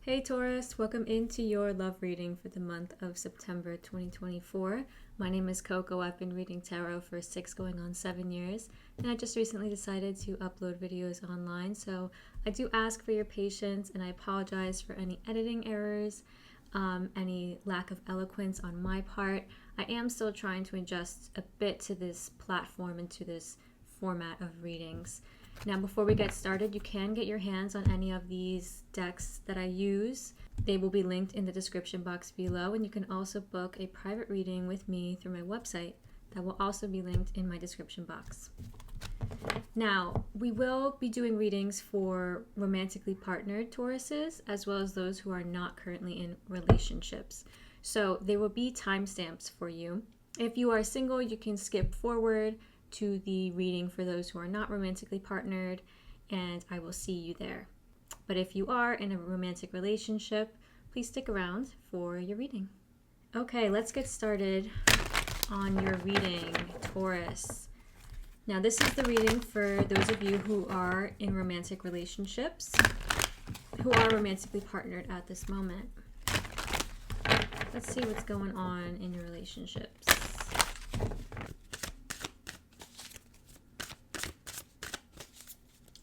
Hey Taurus, welcome into your love reading for the month of September 2024. My name is Coco. I've been reading tarot for 6 going on 7 years, and I just recently decided to upload videos online. So I do ask for your patience, and I apologize for any editing errors, any lack of eloquence on my part. I am still trying to adjust a bit to this platform and to this format of readings. Now, before we get started, you can get your hands on any of these decks that I use. They will be linked in the description box below, and you can also book a private reading with me through my website. That will also be linked in my description box. Now, we will be doing readings for romantically partnered Tauruses, as well as those who are not currently in relationships. So there will be timestamps for you. If you are single, you can skip forward to the reading for those who are not romantically partnered, and I will see you there. But if you are in a romantic relationship, please stick around for your reading. Okay, let's get started on your reading, Taurus. Now, this is the reading for those of you who are in romantic relationships, who are romantically partnered at this moment. Let's see what's going on in your relationships.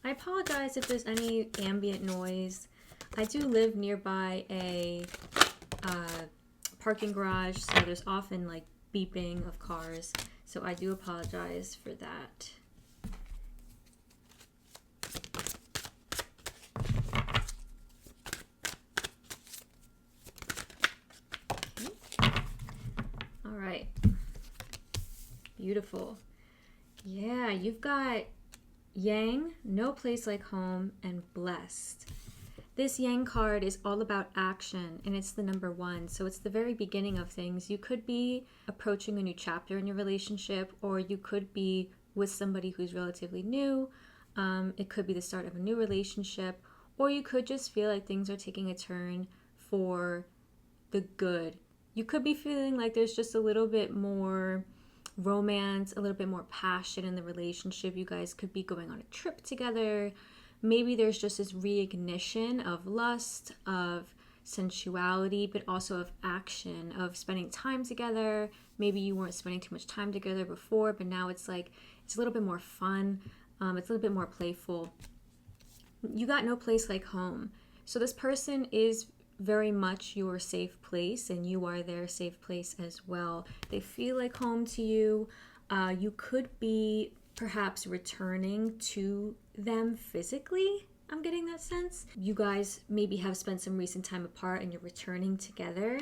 I apologize if there's any ambient noise. I do live nearby a parking garage, so there's often like beeping of cars. So I do apologize for that. Okay. All right. Beautiful. Yeah, you've got Yang, no place like home, and blessed. This Yang card is all about action, and it's the number 1. So it's the very beginning of things. You could be approaching a new chapter in your relationship, or you could be with somebody who's relatively new. It could be the start of a new relationship, or you could just feel like things are taking a turn for the good. You could be feeling like there's just a little bit more romance, a little bit more passion in the relationship. You guys could be going on a trip together. Maybe there's just this reignition of lust, of sensuality, but also of action, of spending time together. Maybe you weren't spending too much time together before, but now it's like it's a little bit more fun. It's a little bit more playful. You got no place like home. So this person is very much your safe place, and you are their safe place as well. They feel like home to you. You could be perhaps returning to them physically. I'm getting that sense. You guys maybe have spent some recent time apart and you're returning together,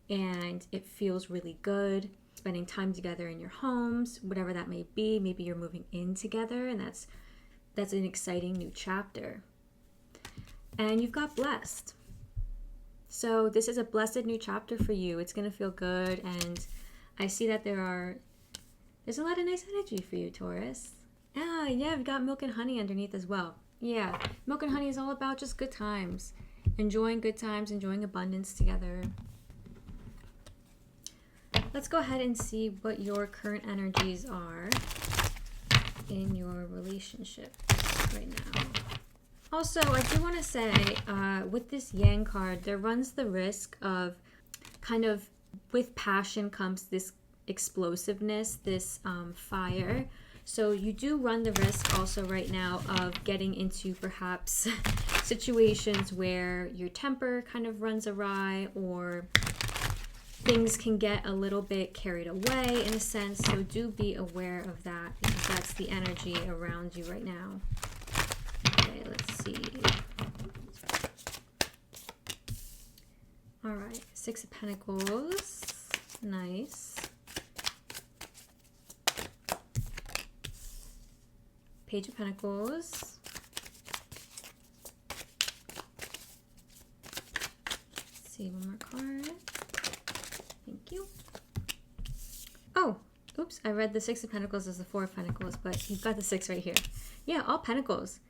and it feels really good. Spending time together in your homes, whatever that may be. Maybe you're moving in together, and that's an exciting new chapter. And you've got blessed. So this is a blessed new chapter for you. It's going to feel good, and I see that there's a lot of nice energy for you, Taurus. Yeah, we've got milk and honey underneath as well. Yeah, milk and honey is all about just good times. Enjoying good times, enjoying abundance together. Let's go ahead and see what your current energies are in your relationship right now. Also, I do want to say, with this Yang card, there runs the risk of kind of, with passion comes this explosiveness, this fire. So you do run the risk also right now of getting into perhaps situations where your temper kind of runs awry, or things can get a little bit carried away in a sense. So do be aware of that, because that's the energy around you right now. Okay, let's see. All right, 6 of Pentacles. Nice. Page of Pentacles. Let's see, one more card. Thank you. Oh, oops, I read the 6 of Pentacles as the 4 of Pentacles, but you've got the 6 right here. Yeah, all Pentacles.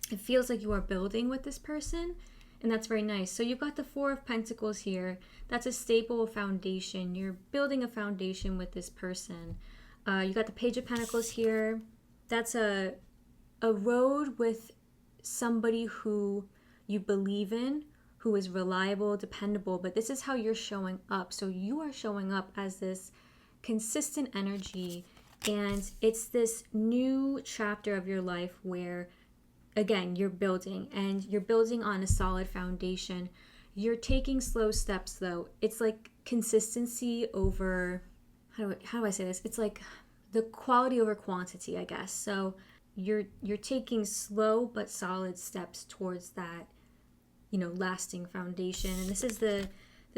It feels like you are building with this person, and that's very nice. So you've got the 4 of Pentacles here. That's a stable foundation. You're building a foundation with this person. You got the Page of Pentacles here. That's a road with somebody who you believe in, who is reliable, dependable, but this is how you're showing up. So you are showing up as this consistent energy, and it's this new chapter of your life where, again, you're building, and you're building on a solid foundation. You're taking slow steps, though. It's like consistency over, how do I say this? It's like the quality over quantity, I guess. So you're taking slow but solid steps towards that, lasting foundation. And this is the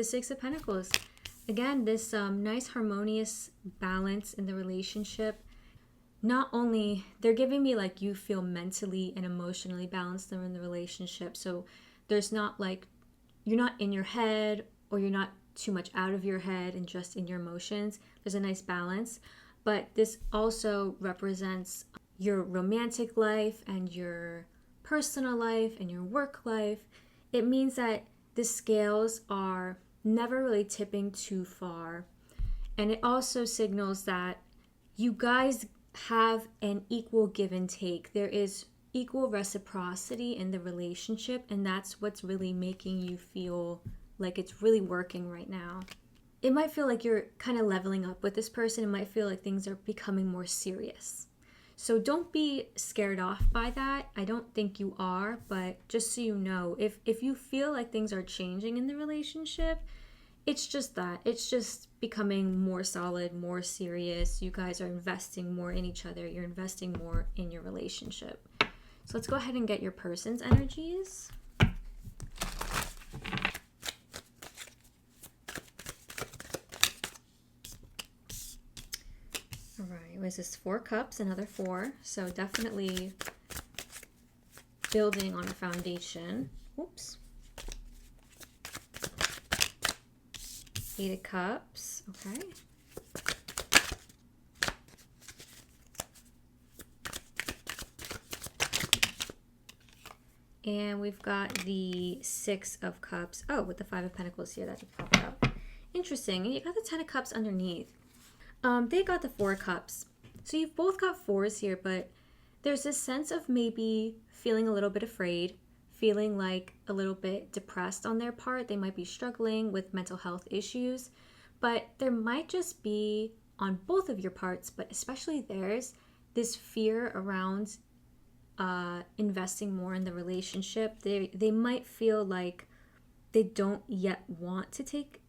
Six of Pentacles. Again, this nice harmonious balance in the relationship. Not only, they're giving me like you feel mentally and emotionally balanced in the relationship. So there's not like, you're not in your head, or you're not too much out of your head and just in your emotions. There's a nice balance. But this also represents your romantic life and your personal life and your work life. It means that the scales are never really tipping too far. And it also signals that you guys have an equal give and take. There is equal reciprocity in the relationship, and that's what's really making you feel like it's really working right now. It might feel like you're kind of leveling up with this person. It might feel like things are becoming more serious. So don't be scared off by that. I don't think you are, but just so you know, if you feel like things are changing in the relationship, it's just that. It's just becoming more solid, more serious. You guys are investing more in each other. You're investing more in your relationship. So let's go ahead and get your person's energies. All right, was this 4 cups, another 4. So definitely building on a foundation. Oops. 8 of cups, okay. And we've got the 6 of cups. Oh, with the 5 of Pentacles here, that just popped out. Interesting. And you got the 10 of cups underneath. They got the 4 cups. So you've both got 4s here, but there's this sense of maybe feeling a little bit afraid, feeling like a little bit depressed on their part. They might be struggling with mental health issues, but there might just be, on both of your parts, but especially theirs, this fear around investing more in the relationship. They might feel like they don't yet want to take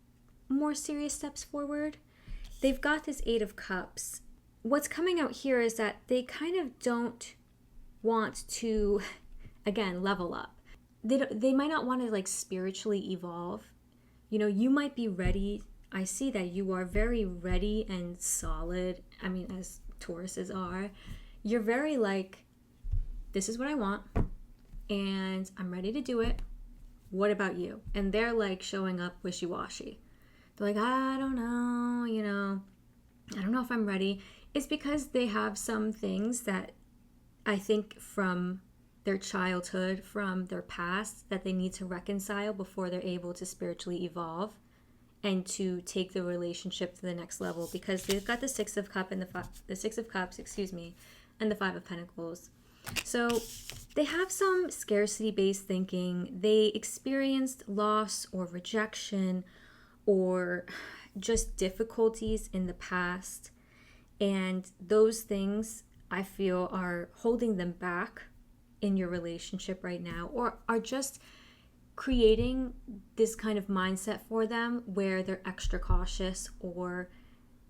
more serious steps forward. They've got this 8 of cups. What's coming out here is that they kind of don't want to, again, level up. They might not want to like spiritually evolve. You might be ready. I see that you are very ready and solid. I mean, as Tauruses are, you're very like, this is what I want and I'm ready to do it. What about you? And they're like showing up wishy-washy. They're like, I don't know, I don't know if I'm ready. It's because they have some things that I think from their childhood, from their past, that they need to reconcile before they're able to spiritually evolve and to take the relationship to the next level, because they've got the 6 of Cups and the 6 of Cups, and the 5 of Pentacles. So they have some scarcity-based thinking. They experienced loss or rejection or just difficulties in the past. And those things, I feel, are holding them back in your relationship right now, or are just creating this kind of mindset for them where they're extra cautious, or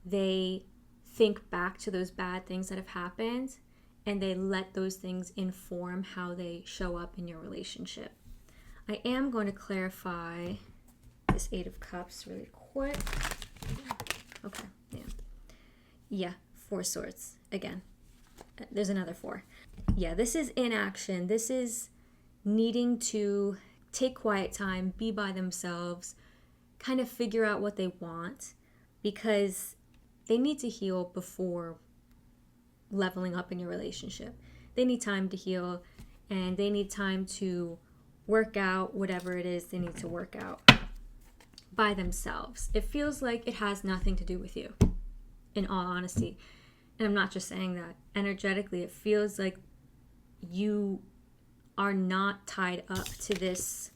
they think back to those bad things that have happened and they let those things inform how they show up in your relationship. I am going to clarify this 8 of Cups really quick. Okay, yeah, 4 swords again. There's another 4. Yeah, this is inaction. This is needing to take quiet time, be by themselves, kind of figure out what they want, because they need to heal before leveling up in your relationship. They need time to heal, and they need time to work out whatever it is they need to work out by themselves. It feels like it has nothing to do with you, in all honesty. And I'm not just saying that. Energetically, it feels like you are not tied up to this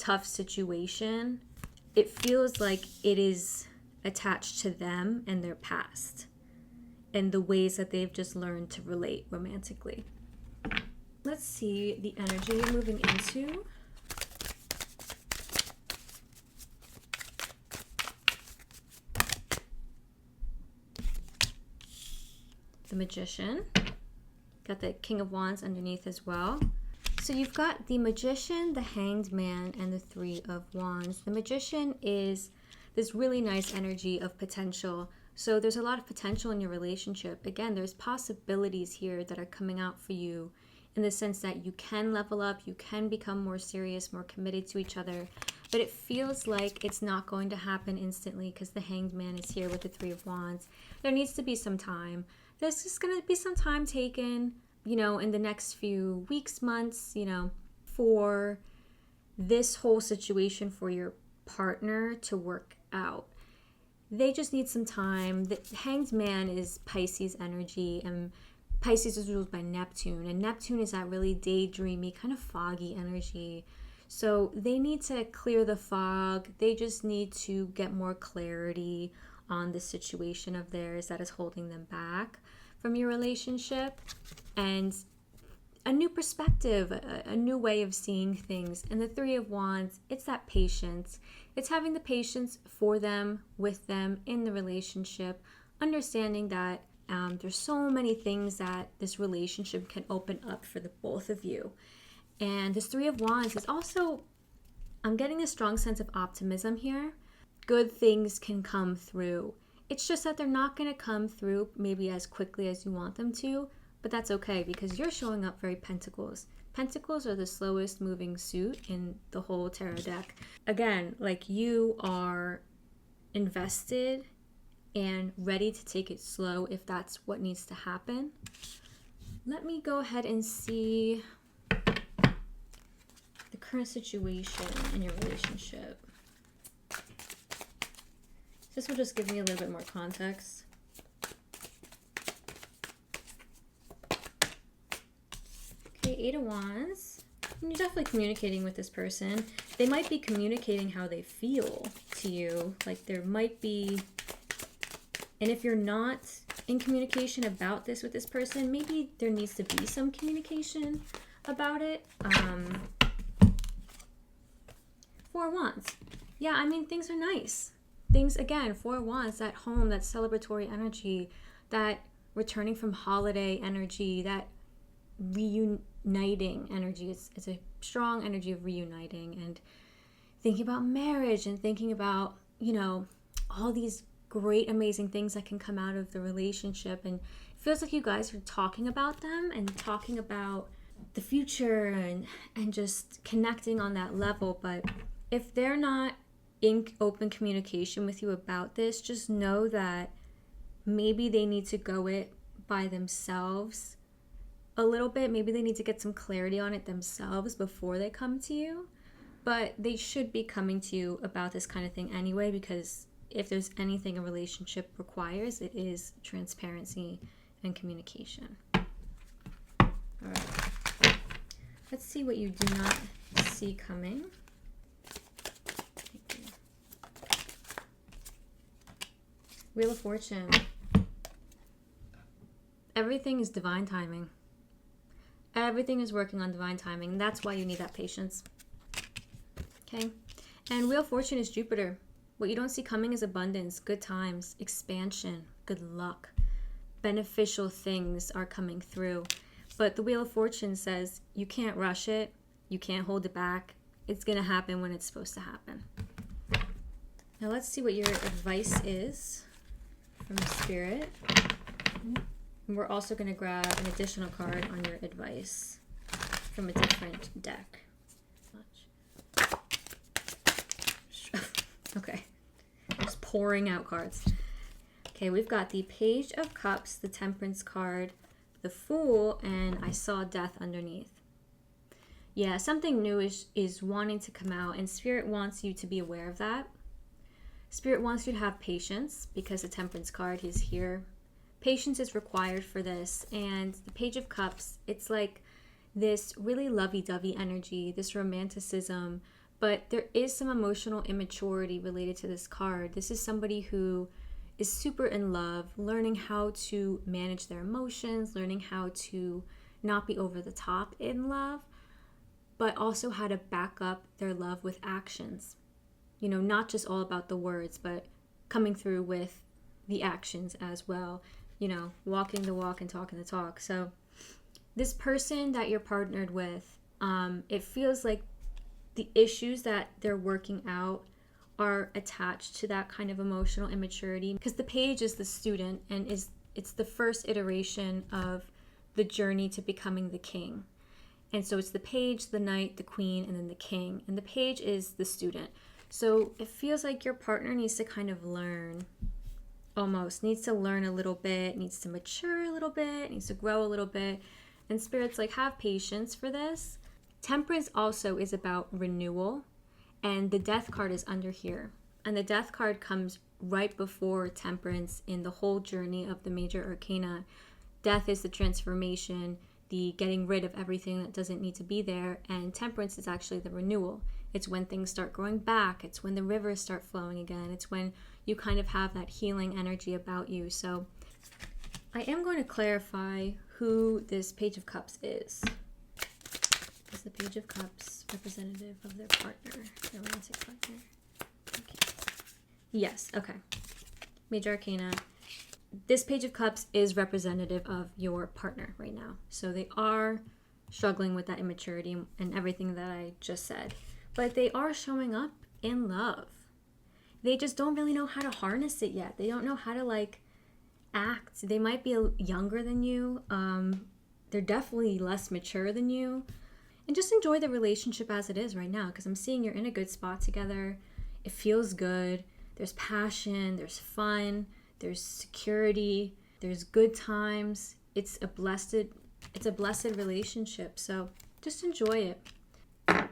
tough situation, it feels like it is attached to them and their past and the ways that they've just learned to relate romantically. Let's see the energy you're moving into. The Magician. Got the King of Wands underneath as well. So you've got the Magician, the Hanged Man, and the Three of Wands. The Magician is this really nice energy of potential. So there's a lot of potential in your relationship. Again, there's possibilities here that are coming out for you in the sense that you can level up, you can become more serious, more committed to each other. But it feels like it's not going to happen instantly because the Hanged Man is here with the Three of Wands. There needs to be some time. There's just going to be some time taken, you know, in the next few weeks, months, you know, for this whole situation for your partner to work out. They just need some time. The Hanged Man is Pisces energy, and Pisces is ruled by Neptune, and Neptune is that really daydreamy, kind of foggy energy. So they need to clear the fog. They just need to get more clarity on the situation of theirs that is holding them back from your relationship, and a new perspective, a new way of seeing things. And the Three of Wands, it's that patience. It's having the patience for them, with them, in the relationship, understanding that there's so many things that this relationship can open up for the both of you. And this Three of Wands is also, I'm getting a strong sense of optimism here. Good things can come through. It's just that they're not going to come through maybe as quickly as you want them to, but that's okay because you're showing up very Pentacles. Pentacles are the slowest moving suit in the whole tarot deck. Again, like you are invested and ready to take it slow if that's what needs to happen. Let me go ahead and see the current situation in your relationship. This will just give me a little bit more context. Okay, Eight of Wands. And you're definitely communicating with this person. They might be communicating how they feel to you. Like there might be, and if you're not in communication about this with this person, maybe there needs to be some communication about it. Four of Wands. Yeah, I mean, things are nice. Things, again, Four of Wands, that home, that celebratory energy, that returning from holiday energy, that reuniting energy. It's a strong energy of reuniting and thinking about marriage and thinking about, you know, all these great, amazing things that can come out of the relationship. And it feels like you guys are talking about them and talking about the future and just connecting on that level. But if they're not in open communication with you about this, just know that maybe they need to go it by themselves a little bit. Maybe they need to get some clarity on it themselves before they come to you. But they should be coming to you about this kind of thing anyway, because if there's anything a relationship requires, it is transparency and communication. All right. Let's see what you do not see coming. Wheel of Fortune. Everything is divine timing. Everything is working on divine timing. That's why you need that patience. Okay? And Wheel of Fortune is Jupiter. What you don't see coming is abundance, good times, expansion, good luck. Beneficial things are coming through. But the Wheel of Fortune says you can't rush it. You can't hold it back. It's going to happen when it's supposed to happen. Now let's see what your advice is from Spirit. And we're also going to grab an additional card on your advice from a different deck. Okay, just pouring out cards. Okay, we've got the Page of Cups, the Temperance card, the Fool, and I saw Death underneath. Yeah, something new is wanting to come out, and Spirit wants you to be aware of that. Spirit wants you to have patience because the Temperance card is here. Patience is required for this, and the Page of Cups, it's like this really lovey-dovey energy, this romanticism, But there is some emotional immaturity related to this card. This is somebody who is super in love, learning how to manage their emotions, learning how to not be over the top in love, but also how to back up their love with actions. You know, not just all about the words, but coming through with the actions as well. You know, walking the walk and talking the talk. So this person that you're partnered with, it feels like the issues that they're working out are attached to that kind of emotional immaturity, because the page is the student and it's the first iteration of the journey to becoming the king. And so it's the page, the knight, the queen, and then the king. And the page is the student. So it feels like your partner needs to kind of learn, almost needs to learn a little bit, needs to mature a little bit, needs to grow a little bit. And Spirit's like, have patience for this. Temperance also is about renewal. And the Death card is under here. And the Death card comes right before Temperance in the whole journey of the major arcana. Death is the transformation, the getting rid of everything that doesn't need to be there. And Temperance is actually the renewal. It's when things start growing back. It's when the rivers start flowing again. It's when you kind of have that healing energy about you. So I am going to clarify who this Page of Cups is. Is the Page of Cups representative of their partner, their romantic partner? Okay. Yes, okay. Major Arcana. This Page of Cups is representative of your partner right now. So they are struggling with that immaturity and everything that I just said. But they are showing up in love. They just don't really know how to harness it yet. They don't know how to like act. They might be younger than you. They're definitely less mature than you. And just enjoy the relationship as it is right now, because I'm seeing you're in a good spot together. It feels good. There's passion. There's fun. There's security. There's good times. It's a blessed relationship. So just enjoy it.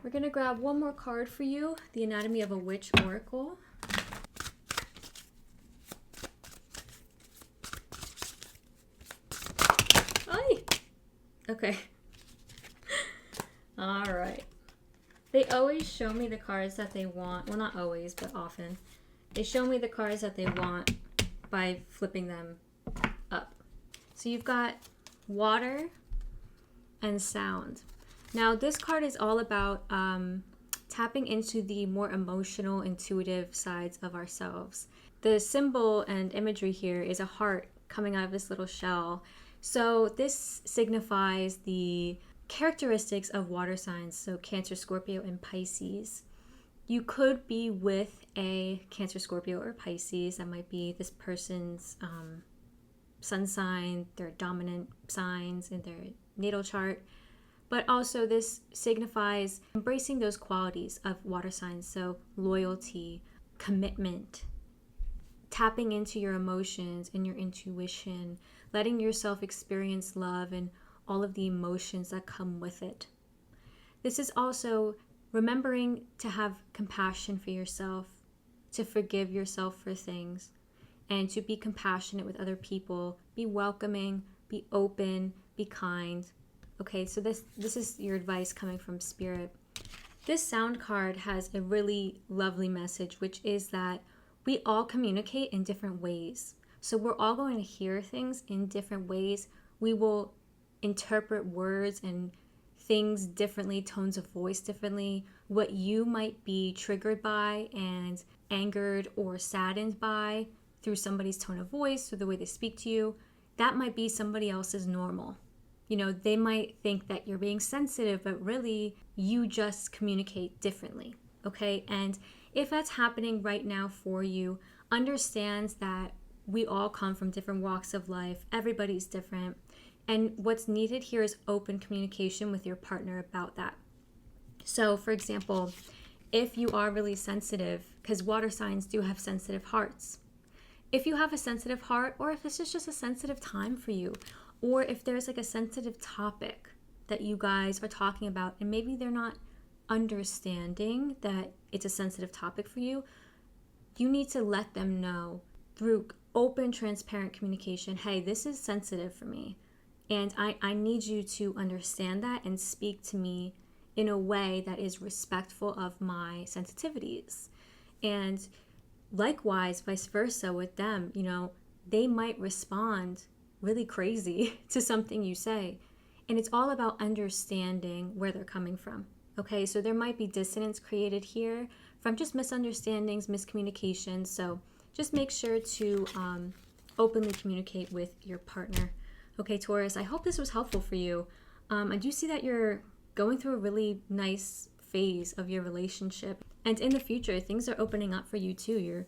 We're going to grab one more card for you, the Anatomy of a Witch Oracle. Ay! Okay. All right. They always show me the cards that they want. Well, not always, but often. They show me the cards that they want by flipping them up. So you've got water and sound. Now, this card is all about tapping into the more emotional, intuitive sides of ourselves. The symbol and imagery here is a heart coming out of this little shell. So this signifies the characteristics of water signs, so Cancer, Scorpio, and Pisces. You could be with a Cancer, Scorpio, or Pisces. That might be this person's sun sign, their dominant signs in their natal chart. But also this signifies embracing those qualities of water signs, so loyalty, commitment, tapping into your emotions and your intuition, letting yourself experience love and all of the emotions that come with it. This is also remembering to have compassion for yourself, to forgive yourself for things, and to be compassionate with other people, be welcoming, be open, be kind. Okay, so this is your advice coming from Spirit. This sound card has a really lovely message, which is that we all communicate in different ways. So we're all going to hear things in different ways. We will interpret words and things differently, tones of voice differently. What you might be triggered by and angered or saddened by through somebody's tone of voice, through the way they speak to you, that might be somebody else's normal. You know, they might think that you're being sensitive, but really you just communicate differently, okay? And if that's happening right now for you, understand that we all come from different walks of life. Everybody's different. And what's needed here is open communication with your partner about that. So, for example, if you are really sensitive, because water signs do have sensitive hearts. If you have a sensitive heart, or if this is just a sensitive time for you, or if there's like a sensitive topic that you guys are talking about and maybe they're not understanding that it's a sensitive topic for you, you need to let them know through open, transparent communication, hey, this is sensitive for me. And I need you to understand that and speak to me in a way that is respectful of my sensitivities. And likewise, vice versa with them, you know, they might respond really crazy to something you say. And it's all about understanding where they're coming from. Okay, so there might be dissonance created here from just misunderstandings, miscommunications. So just make sure to openly communicate with your partner. Okay, Taurus, I hope this was helpful for you. I do see that you're going through a really nice phase of your relationship. And in the future, things are opening up for you too. You're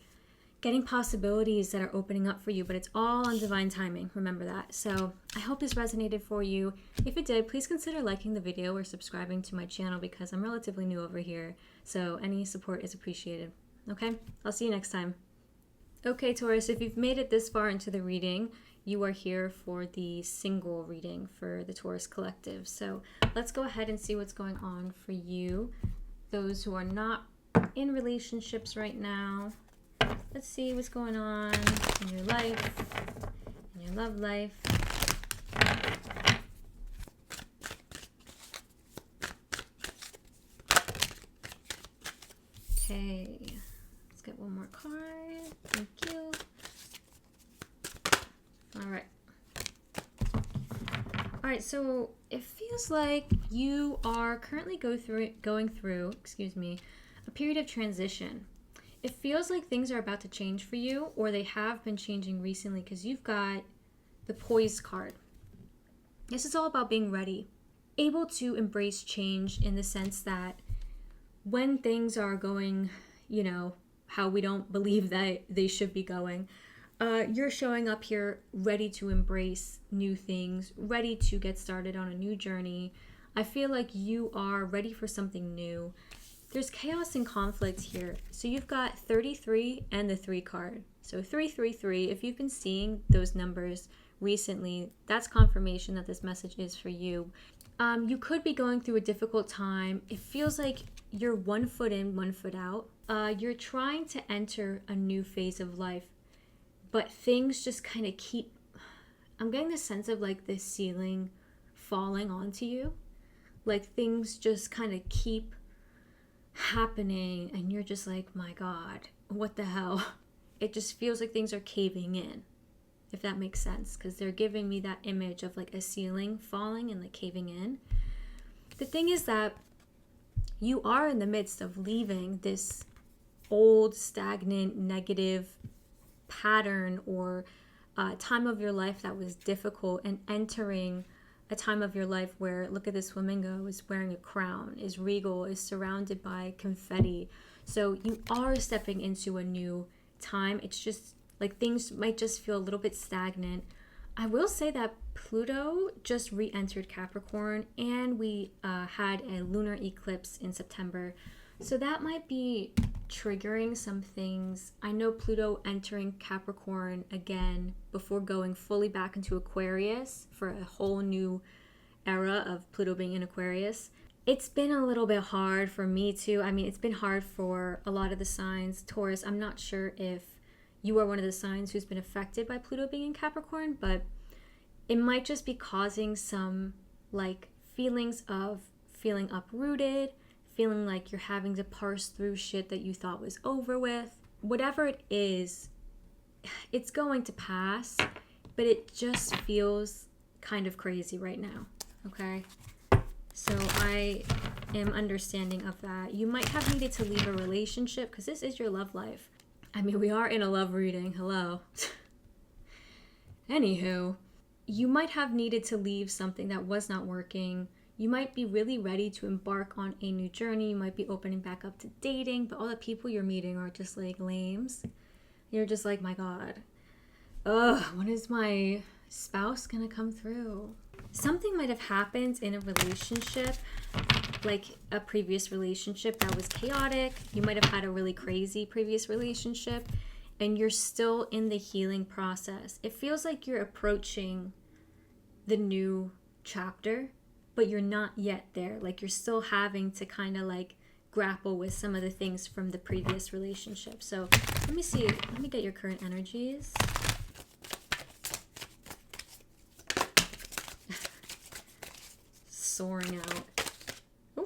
getting possibilities that are opening up for you, but it's all on divine timing. Remember that. So I hope this resonated for you. If it did, please consider liking the video or subscribing to my channel because I'm relatively new over here. So any support is appreciated. Okay, I'll see you next time. Okay, Taurus, if you've made it this far into the reading, you are here for the single reading for the Taurus Collective. So let's go ahead and see what's going on for you. Those who are not in relationships right now, let's see what's going on in your life, in your love life. Okay, let's get one more card. Thank you. All right. All right, so it feels like you are currently going through, a period of transition. It feels like things are about to change for you, or they have been changing recently because you've got the Poise card. This is all about being ready, able to embrace change in the sense that when things are going, you know, how we don't believe that they should be going, you're showing up here ready to embrace new things, ready to get started on a new journey. I feel like you are ready for something new. There's chaos and conflict here. So you've got 33 and the 3 card. So 333, if you've been seeing those numbers recently, that's confirmation that this message is for you. You could be going through a difficult time. It feels like you're 1 foot in, 1 foot out. You're trying to enter a new phase of life, but things just kind of keep, I'm getting the sense of like the ceiling falling onto you. Like things just kind of keep happening and you're just like, my God, what the hell? It just feels like things are caving in, if that makes sense, because they're giving me that image of like a ceiling falling and like caving in. The thing is that you are in the midst of leaving this old, stagnant, negative pattern or time of your life that was difficult and entering a time of your life where, look at this flamingo, is wearing a crown, is regal, is surrounded by confetti. So you are stepping into a new time. It's just like things might just feel a little bit stagnant. I will say that Pluto just re-entered Capricorn and we had a lunar eclipse in September. So that might be triggering some things. I know Pluto entering Capricorn again before going fully back into Aquarius for a whole new era of Pluto being in Aquarius. It's been a little bit hard for me too. I mean, it's been hard for a lot of the signs. Taurus, I'm not sure if you are one of the signs who's been affected by Pluto being in Capricorn, but it might just be causing some like feelings of feeling uprooted, feeling like you're having to parse through shit that you thought was over with. Whatever it is, it's going to pass, but it just feels kind of crazy right now, okay? So I am understanding of that. You might have needed to leave a relationship because this is your love life. I mean, we are in a love reading, hello. Anywho, you might have needed to leave something that was not working. You might be really ready to embark on a new journey. You might be opening back up to dating, but all the people you're meeting are just like lames. You're just like, my God, when is my spouse gonna come through? Something might have happened in a relationship, like a previous relationship that was chaotic. You might have had a really crazy previous relationship and you're still in the healing process. It feels like you're approaching the new chapter, but you're not yet there. Like you're still having to kind of like grapple with some of the things from the previous relationship. So let me get your current energies. Soaring out. Oh,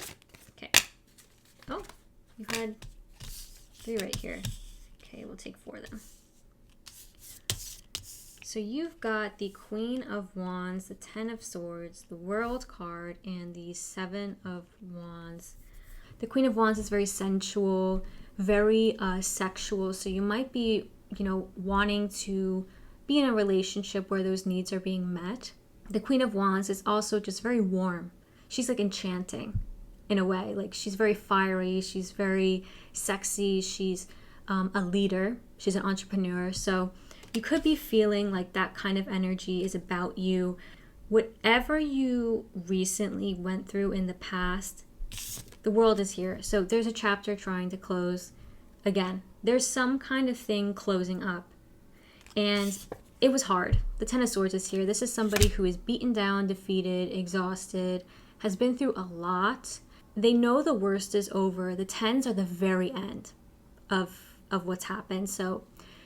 had 3 right here. Okay, we'll take 4 then. So you've got the Queen of Wands, the 10 of Swords, the World card, and the 7 of Wands. The Queen of Wands is very sensual, very sexual. So you might be, wanting to be in a relationship where those needs are being met. The Queen of Wands is also just very warm. She's like enchanting in a way. Like she's very fiery. She's very sexy. She's a leader. She's an entrepreneur. So you could be feeling like that kind of energy is about you. Whatever you recently went through in the past, the World is here. So there's a chapter trying to close. Again, there's some kind of thing closing up. And it was hard. The 10 of Swords is here. This is somebody who is beaten down, defeated, exhausted, has been through a lot. They know the worst is over. The 10s are the very end of what's happened. So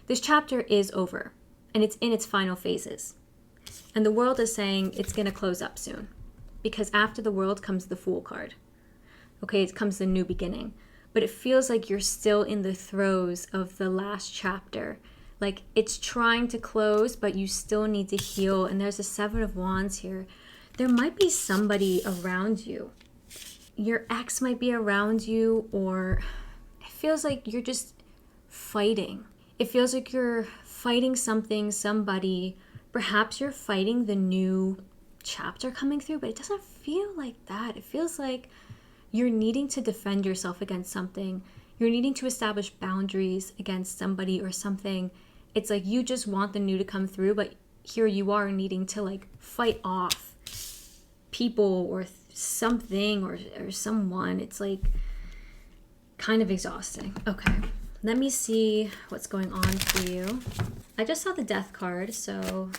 this chapter is over and it's in its final phases. And the World is saying it's going to close up soon because after the World comes the Fool card. Okay, it comes the new beginning. But it feels like you're still in the throes of the last chapter. Like it's trying to close, but you still need to heal. And there's a 7 of Wands here. There might be somebody around you. Your ex might be around you, or it feels like you're just fighting. It feels like you're fighting something, somebody. Perhaps you're fighting the new chapter coming through, but it doesn't feel like that. It feels like you're needing to defend yourself against something. You're needing to establish boundaries against somebody or something. It's like you just want the new to come through, but here you are needing to like fight off people or something or someone. It's like kind of exhausting. Okay. Let me see what's going on for you. I just saw the Death card, so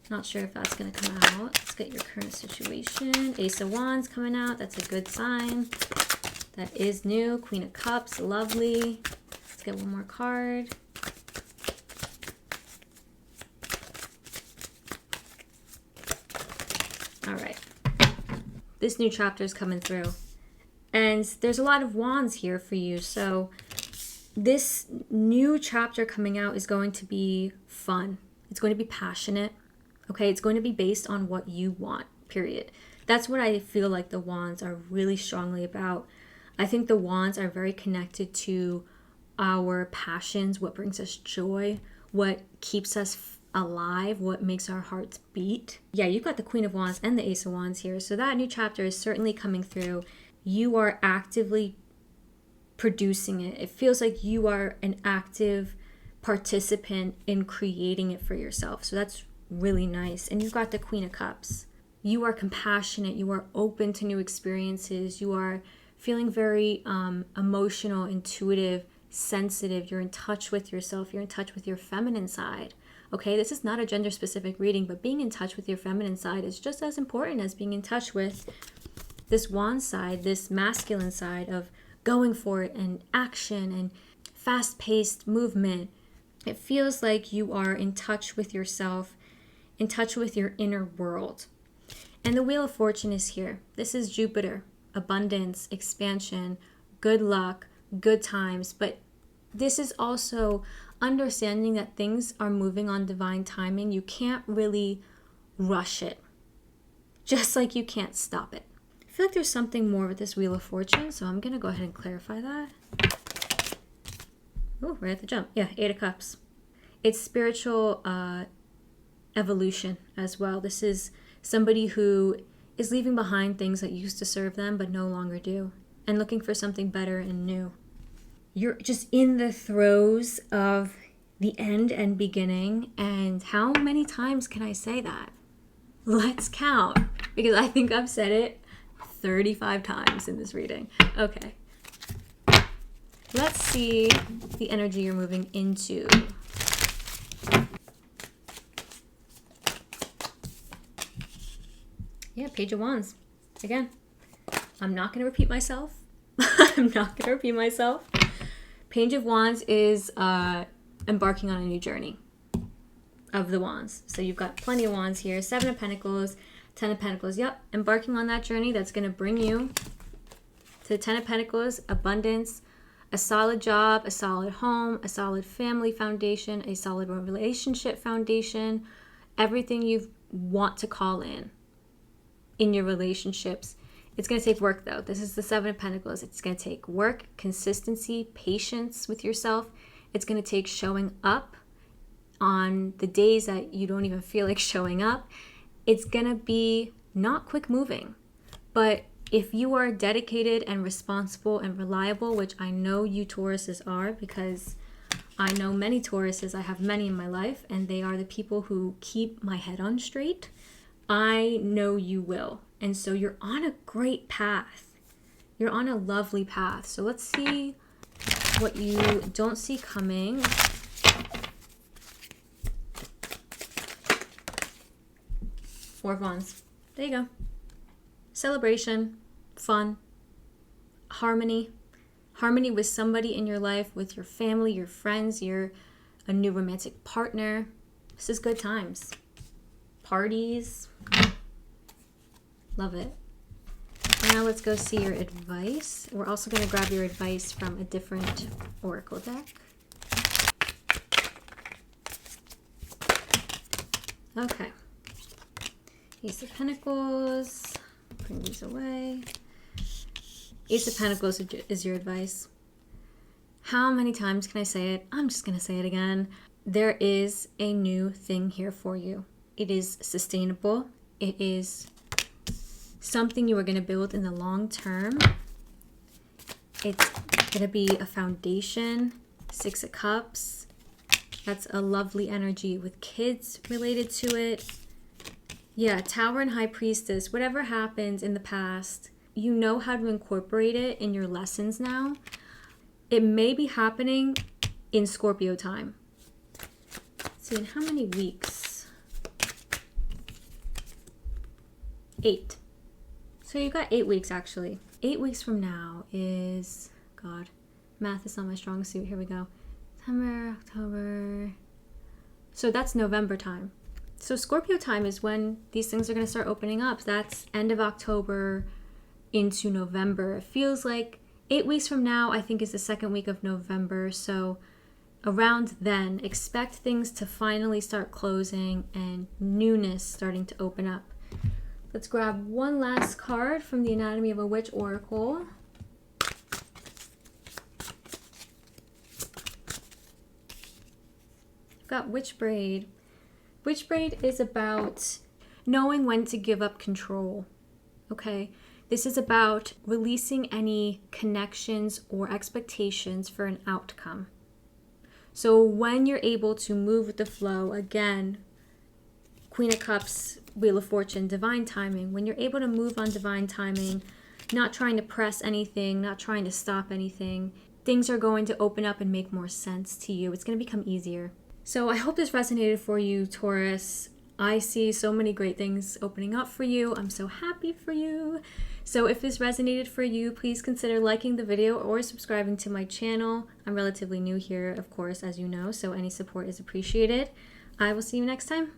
not sure if that's going to come out. Let's get your current situation. Ace of Wands coming out. That's a good sign. That is new. Queen of Cups. Lovely. Let's get one more card. All right. This new chapter is coming through. And there's a lot of wands here for you. So this new chapter coming out is going to be fun. It's going to be passionate. Okay, it's going to be based on what you want, period. That's what I feel like the wands are really strongly about. I think the wands are very connected to our passions, what brings us joy, what keeps us alive, what makes our hearts beat. Yeah, you've got the Queen of Wands and the Ace of Wands here. So that new chapter is certainly coming through. You are actively producing it. It feels like you are an active participant in creating it for yourself. So that's really nice. And you've got the Queen of Cups. You are compassionate. You are open to new experiences. You are feeling very emotional, intuitive, sensitive. You're in touch with yourself. You're in touch with your feminine side. Okay, this is not a gender specific reading, but being in touch with your feminine side is just as important as being in touch with this wand side, this masculine side of going for it and action and fast-paced movement. It feels like you are in touch with yourself, in touch with your inner world. And the Wheel of Fortune is here. This is Jupiter, abundance, expansion, good luck, good times. But this is also understanding that things are moving on divine timing. You can't really rush it, just like you can't stop it. I feel like there's something more with this Wheel of Fortune, so I'm going to go ahead and clarify that. Oh, right at the jump. Yeah, 8 of Cups. It's spiritual evolution as well. This is somebody who is leaving behind things that used to serve them but no longer do, and looking for something better and new. You're just in the throes of the end and beginning, and how many times can I say that? Let's count, because I think I've said it 35 times in this reading. Okay. Let's see the energy you're moving into. Yeah, Page of Wands. Again, I'm not going to repeat myself. I'm not going to repeat myself. Page of Wands is embarking on a new journey of the wands. So you've got plenty of wands here. 7 of Pentacles, 10 of Pentacles. Yep, embarking on that journey that's going to bring you So the Ten of Pentacles, abundance, a solid job, a solid home, a solid family foundation, a solid relationship foundation, everything you want to call in your relationships. It's going to take work though. This is the Seven of Pentacles. It's going to take work, consistency, patience with yourself. It's going to take showing up on the days that you don't even feel like showing up. It's going to be not quick moving, but if you are dedicated and responsible and reliable, which I know you Tauruses are, because I know many Tauruses, I have many in my life, and they are the people who keep my head on straight, I know you will. And so you're on a great path. You're on a lovely path. So let's see what you don't see coming. Four of Wands. There you go. Celebration, fun, harmony. Harmony with somebody in your life, with your family, your friends, a new romantic partner. This is good times. Parties. Love it. Now let's go see your advice. We're also going to grab your advice from a different oracle deck. Okay. Ace of Pentacles. Bring these away. Ace of Pentacles is your advice. How many times can I say it? I'm just going to say it again. There is a new thing here for you. It is sustainable. It is something you are going to build in the long term. It's going to be a foundation. Six of Cups. That's a lovely energy with kids related to it. Yeah, Tower and High Priestess. Whatever happens in the past, you know how to incorporate it in your lessons now. It may be happening in Scorpio time. Let's see, in how many weeks? 8. So you've got 8 weeks actually. 8 weeks from now is, God, math is not my strong suit. Here we go. September, October. So that's November time. So Scorpio time is when these things are going to start opening up. That's end of October into November. It feels like 8 weeks from now, I think, is the second week of November. So around then, expect things to finally start closing and newness starting to open up. Let's grab one last card from the Anatomy of a Witch Oracle. I've got Witch Braid. Witch Braid is about knowing when to give up control, okay? This is about releasing any connections or expectations for an outcome. So when you're able to move with the flow, again, Queen of Cups, Wheel of Fortune, divine timing. When you're able to move on divine timing, not trying to press anything, not trying to stop anything, things are going to open up and make more sense to you. It's going to become easier. So I hope this resonated for you, Taurus. I see so many great things opening up for you. I'm so happy for you. So if this resonated for you, please consider liking the video or subscribing to my channel. I'm relatively new here, of course, as you know, so any support is appreciated. I will see you next time.